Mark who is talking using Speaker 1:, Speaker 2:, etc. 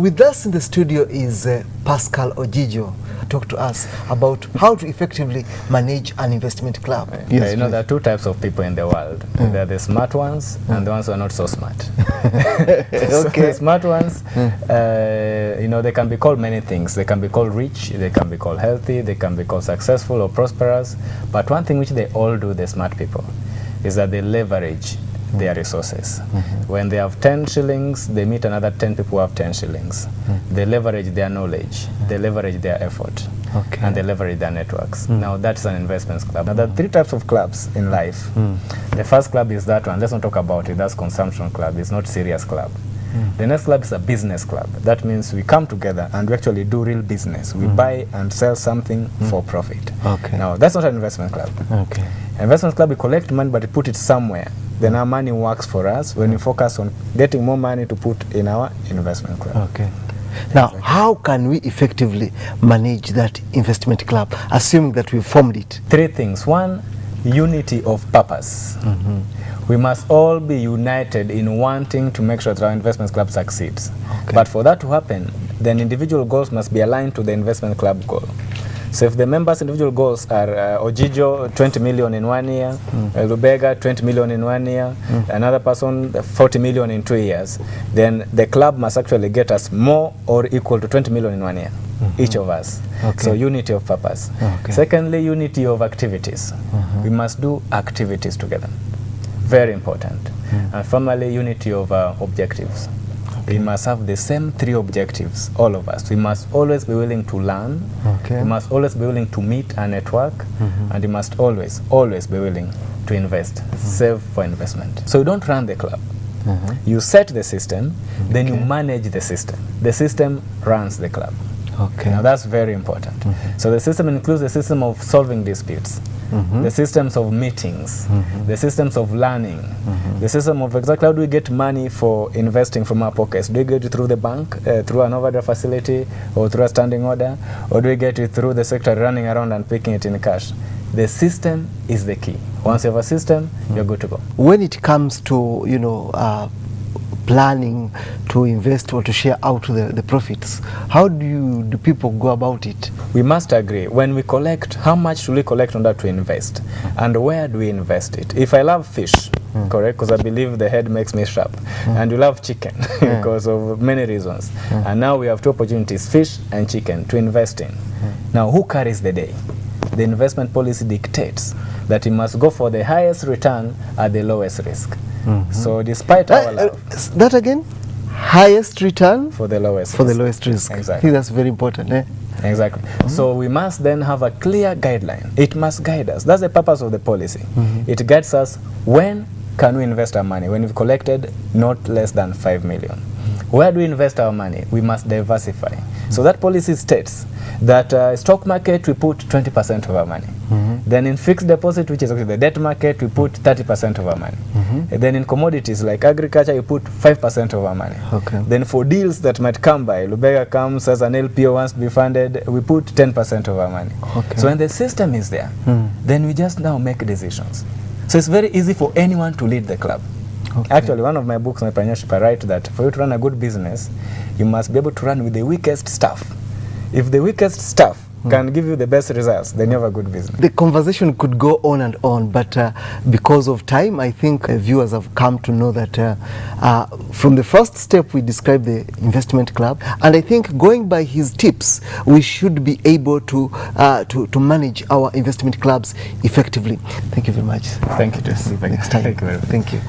Speaker 1: with us in the studio is Pascal Ojijo. Talk to us about how to effectively manage an investment club.
Speaker 2: Yes, you know, there are two types of people in the world. There are the smart ones and the ones who are not so smart. So the smart ones, you know, they can be called many things. They can be called rich, they can be called healthy, they can be called successful or prosperous. But one thing which they all do, the smart people, is that they leverage their resources. When they have 10 shillings, they meet another 10 people who have 10 shillings. They leverage their knowledge, they leverage their effort, and they leverage their networks. Now that's an investments club. Now there are three types of clubs in life. The first club is that one. Let's not talk about it. That's consumption club. It's not serious club. The next club is a business club. That means we come together and we actually do real business. We buy and sell something for profit. Now that's not an investment club. Investment club, we collect money but we put it somewhere. Then our money works for us when we focus on getting more money to put in our investment club.
Speaker 1: Now, how can we effectively manage that investment club, assuming that we've formed it?
Speaker 2: Three things. One, unity of purpose. We must all be united in wanting to make sure that our investment club succeeds. But for that to happen, then individual goals must be aligned to the investment club goal. So if the members' individual goals are Ojijo 20 million in 1 year, Lubega 20 million in 1 year, another person 40 million in 2 years, then the club must actually get us more or equal to 20 million in 1 year, each of us. So unity of purpose. Secondly, unity of activities. We must do activities together. Very important. And finally, unity of objectives. We must have the same three objectives, all of us. We must always be willing to learn. We must always be willing to meet and network. And we must always be willing to invest, save for investment. So you don't run the club. You set the system, then you manage the system. The system runs the club. Now that's very important. So the system includes the system of solving disputes, the systems of meetings, the systems of learning, the system of exactly how do we get money for investing from our pockets. Do we get it through the bank, through an overdraft facility, or through a standing order, or do we get it through the sector running around and picking it in cash? The system is the key. Once you have a system, you're good to go.
Speaker 1: When it comes to, you know, planning to invest or to share out the profits, how do people go about it?
Speaker 2: We must agree. When we collect, how much should we collect in order to invest? And where do we invest it? If I love fish, correct, because I believe the head makes me sharp, and you love chicken because of many reasons. And now we have two opportunities, fish and chicken, to invest in. Now, who carries the day? The investment policy dictates that you must go for the highest return at the lowest risk. So despite our love,
Speaker 1: that again, highest return
Speaker 2: for the lowest
Speaker 1: risk.
Speaker 2: Exactly.
Speaker 1: I think that's very important.
Speaker 2: Exactly. So we must then have a clear guideline. It must guide us. That's the purpose of the policy. It guides us when can we invest our money, when we've collected not less than 5 million. Where do we invest our money? We must diversify. So that policy states that stock market, we put 20% of our money. Then in fixed deposit, which is actually the debt market, we put 30% of our money. Then in commodities like agriculture, you put 5% of our money. Then for deals that might come by, Lubega comes as an LPO wants to be funded, we put 10% of our money. So when the system is there, then we just now make decisions. So it's very easy for anyone to lead the club. Actually, one of my books, my partnership, I write that for you to run a good business, you must be able to run with the weakest staff. If the weakest staff can give you the best results, then you have a good business.
Speaker 1: The conversation could go on and on, but because of time, I think viewers have come to know that from the first step we described the investment club, and I think going by his tips, we should be able to manage our investment clubs effectively. Thank you very much.
Speaker 2: Thank you, Jesse.
Speaker 1: Next time.
Speaker 2: Thank you very much.
Speaker 1: Thank you.